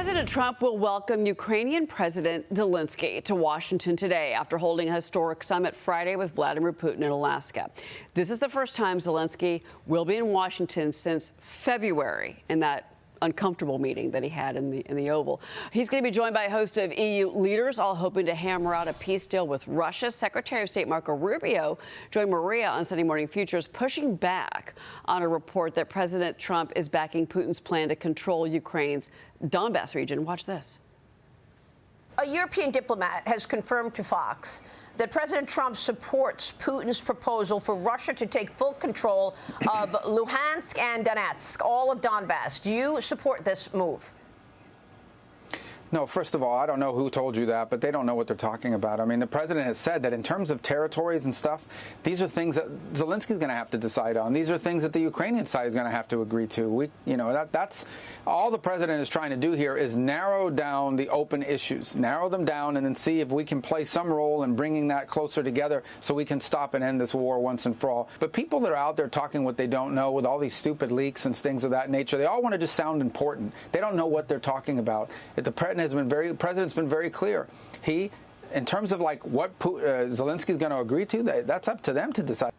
President Trump will welcome Ukrainian President Zelenskyy to Washington today after holding a historic summit Friday with Vladimir Putin in Alaska. This is the first time Zelenskyy will be in Washington since February in that uncomfortable meeting that he had in the Oval. He's going to be joined by a host of EU leaders, all hoping to hammer out a peace deal with Russia. Secretary of State Marco Rubio joined Maria on Sunday Morning Futures, pushing back on a report that President Trump is backing Putin's plan to control Ukraine's Donbass region. Watch this. A European diplomat has confirmed to Fox that President Trump supports Putin's proposal for Russia to take full control of Luhansk and Donetsk, all of Donbass. Do you support this move? No, first of all, I don't know who told you that, but they don't know what they're talking about. I mean, the president has said that in terms of territories and stuff, these are things that Zelensky's going to have to decide on. These are things that the Ukrainian side is going to have to agree to. That's all the president is trying to do here is narrow down the open issues, narrow them down, and then see if we can play some role in bringing that closer together so we can stop and end this war once and for all. But people that are out there talking what they don't know with all these stupid leaks and things of that nature, they all want to just sound important. They don't know what they're talking about. The president's been very clear. He, in terms of like what Zelensky's going to agree to, that's up to them to decide.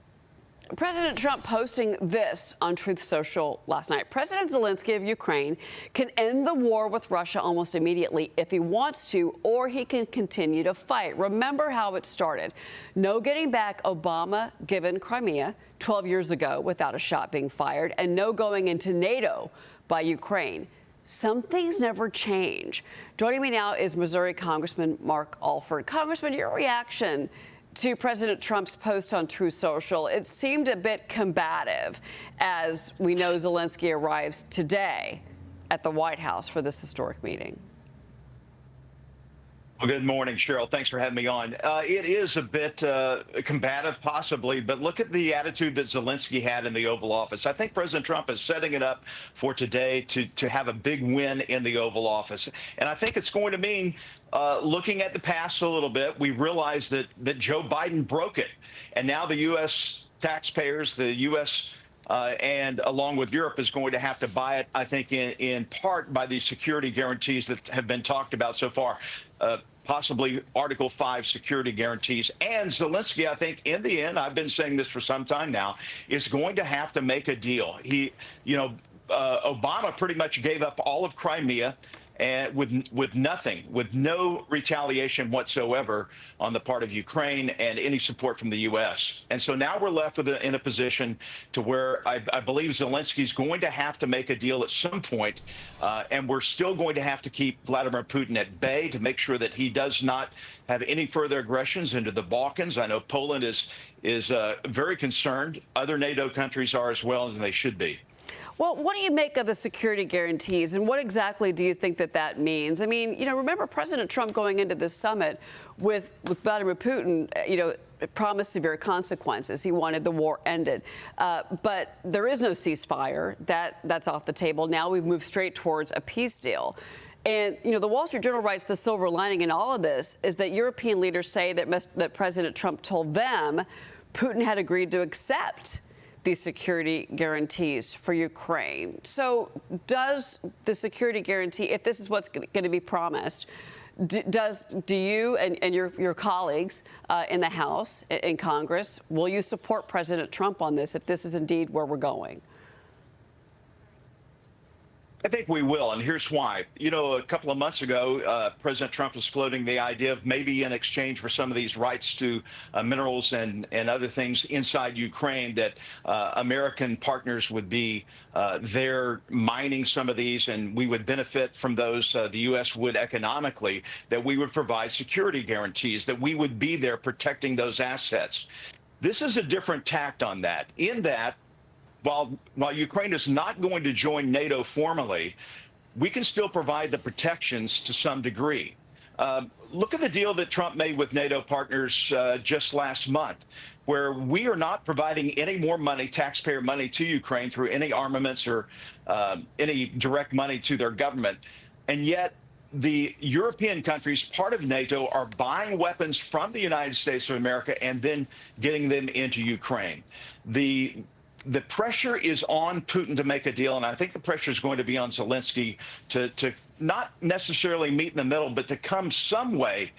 President Trump posting this on Truth Social last night. President Zelenskyy of Ukraine can end the war with Russia almost immediately if he wants to, or he can continue to fight. Remember how it started. No getting back Obama given Crimea 12 years ago without a shot being fired, and no going into NATO by Ukraine. Some things never change. Joining me now is Missouri Congressman Mark Alford. Congressman, your reaction to President Trump's post on Truth Social, it seemed a bit combative as we know Zelenskyy arrives today at the White House for this historic meeting. Well, good morning, Cheryl. Thanks for having me on. It is a bit combative, possibly, but look at the attitude that Zelenskyy had in the Oval Office. I think President Trump is setting it up for today to have a big win in the Oval Office. And I think it's going to mean looking at the past a little bit. We realize that Joe Biden broke it. And now the U.S. taxpayers, the U.S. And along with Europe is going to have to buy it, I think, in part by these security guarantees that have been talked about so far. Possibly Article 5 security guarantees. And Zelenskyy, I think, in the end, I've been saying this for some time now, is going to have to make a deal. Obama pretty much gave up all of Crimea and with nothing, with no retaliation whatsoever on the part of Ukraine and any support from the U.S. And so now we're left in a position to where I believe Zelensky's going to have to make a deal at some point, and we're still going to have to keep Vladimir Putin at bay to make sure that he does not have any further aggressions into the Balkans. I know Poland is very concerned. Other NATO countries are as well, and they should be. Well, what do you make of the security guarantees, and what exactly do you think that means? I mean, remember President Trump going into this summit with Vladimir Putin, promised severe consequences. He wanted the war ended. But there is no ceasefire. That's off the table. Now we've moved straight towards a peace deal. And, the Wall Street Journal writes the silver lining in all of this is that European leaders say that President Trump told them Putin had agreed to accept these security guarantees for Ukraine. So does the security guarantee, if this is what's going to be promised, do you and your colleagues in the House, in Congress, will you support President Trump on this if this is indeed where we're going? I think we will, and here's why. A couple of months ago, President Trump was floating the idea of maybe in exchange for some of these rights to minerals and other things inside Ukraine that American partners would be there mining some of these, and we would benefit from those, the U.S. would economically, that we would provide security guarantees, that we would be there protecting those assets. This is a different tact on that, in that while Ukraine is not going to join NATO formally, we can still provide the protections to some degree. Look at the deal that Trump made with NATO partners just last month, where we are not providing any more money, taxpayer money, to Ukraine through any armaments or any direct money to their government. And yet the European countries, part of NATO, are buying weapons from the United States of America and then getting them into Ukraine. The the pressure is on Putin to make a deal, and I think the pressure is going to be on Zelenskyy to not necessarily meet in the middle, but to come some way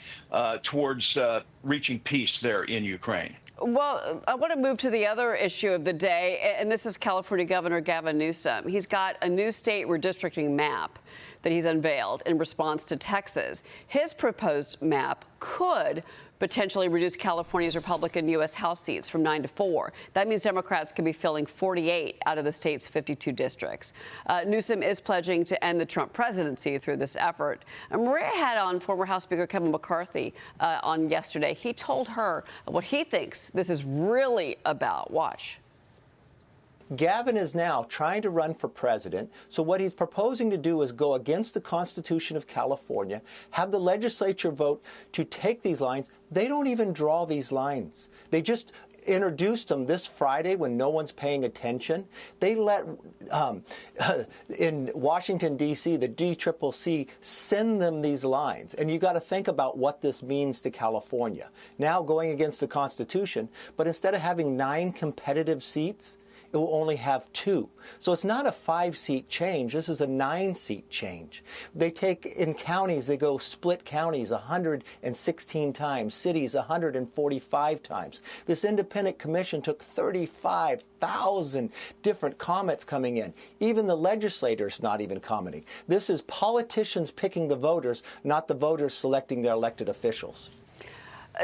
towards reaching peace there in Ukraine. Well, I want to move to the other issue of the day, and this is California Governor Gavin Newsom. He's got a new state redistricting map that he's unveiled in response to Texas. His proposed map could potentially reduce California's Republican U.S. House seats from 9 to 4. That means Democrats could be filling 48 out of the state's 52 districts. Newsom is pledging to end the Trump presidency through this effort. And Maria had on former House Speaker Kevin McCarthy on yesterday. He told her what he thinks this is really about. Watch. Gavin is now trying to run for president. So what he's proposing to do is go against the Constitution of California, have the legislature vote to take these lines. They don't even draw these lines. They just introduced them this Friday when no one's paying attention. They let, in Washington, D.C., the DCCC send them these lines. And you got to think about what this means to California. Now going against the Constitution, but instead of having 9 competitive seats, it will only have 2. So it's not a 5-seat change. This is a 9-seat change. They take, in counties, they go split counties 116 times, cities 145 times. This independent commission took 35,000 different comments coming in. Even the legislators not even commenting. This is politicians picking the voters, not the voters selecting their elected officials.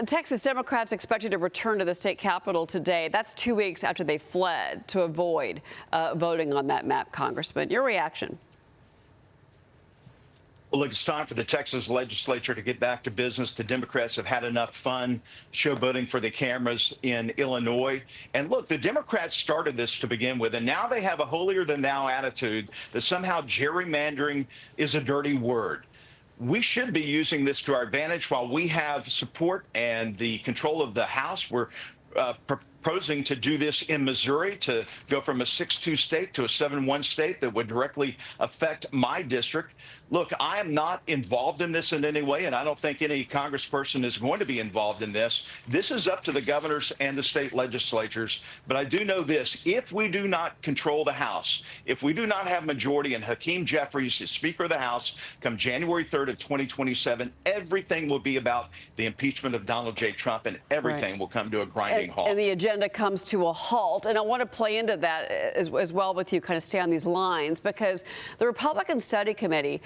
Texas Democrats expected to return to the state capitol today. That's 2 weeks after they fled to avoid voting on that map, Congressman. Your reaction? Well, look, it's time for the Texas legislature to get back to business. The Democrats have had enough fun showboating for the cameras in Illinois. And look, the Democrats started this to begin with, and now they have a holier-than-thou attitude that somehow gerrymandering is a dirty word. We should be using this to our advantage while we have support and the control of the House. We're proposing to do this in Missouri, to go from a 6-2 state to a 7-1 state that would directly affect my district. Look, I am not involved in this in any way, and I don't think any congressperson is going to be involved in this. This is up to the governors and the state legislatures. But I do know this: if we do not control the House, if we do not have majority and Hakeem Jeffries is Speaker of the House come January 3rd of 2027, everything will be about the impeachment of Donald J. Trump, and everything will come to a grinding halt. And the agenda comes to a halt. And I want to play into that as well with you, kind of stay on these lines, because the Republican Study Committee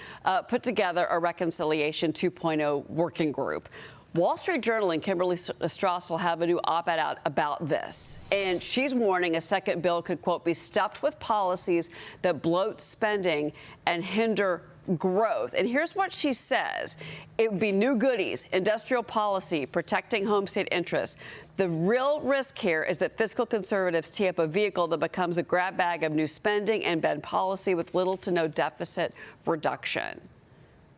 put together a Reconciliation 2.0 working group. Wall Street Journal and Kimberly Strauss will have a new op-ed out about this. And she's warning a second bill could, quote, be stuffed with policies that bloat spending and hinder growth. And here's what she says. It would be new goodies, industrial policy, protecting home state interests. The real risk here is that fiscal conservatives tee up a vehicle that becomes a grab bag of new spending and bend policy with little to no deficit reduction.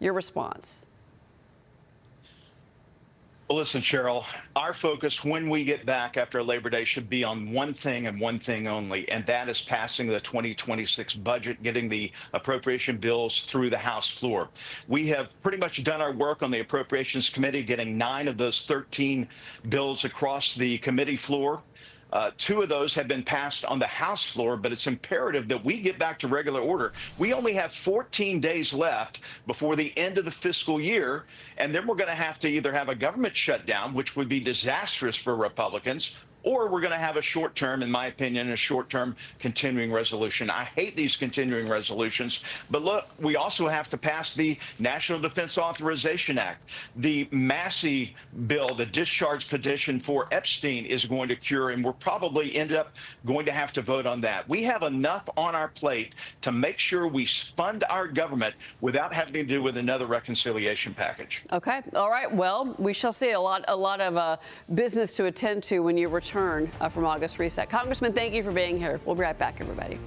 Your response? Well, listen, Cheryl, our focus when we get back after Labor Day should be on one thing and one thing only, and that is passing the 2026 budget, getting the appropriation bills through the House floor. We have pretty much done our work on the Appropriations Committee, getting 9 of those 13 bills across the committee floor. 2 of those have been passed on the House floor, but it's imperative that we get back to regular order. We only have 14 days left before the end of the fiscal year, and then we're going to have to either have a government shutdown, which would be disastrous for Republicans, or we're going to have a short-term, in my opinion, a short-term continuing resolution. I hate these continuing resolutions, but look, we also have to pass the National Defense Authorization Act. The Massey bill, the discharge petition for Epstein, is going to cure, and we're probably end up going to have to vote on that. We have enough on our plate to make sure we fund our government without having to do with another reconciliation package. Okay. All right. Well, we shall see a lot of business to attend to when you return from August reset. Congressman, thank you for being here. We'll be right back, everybody.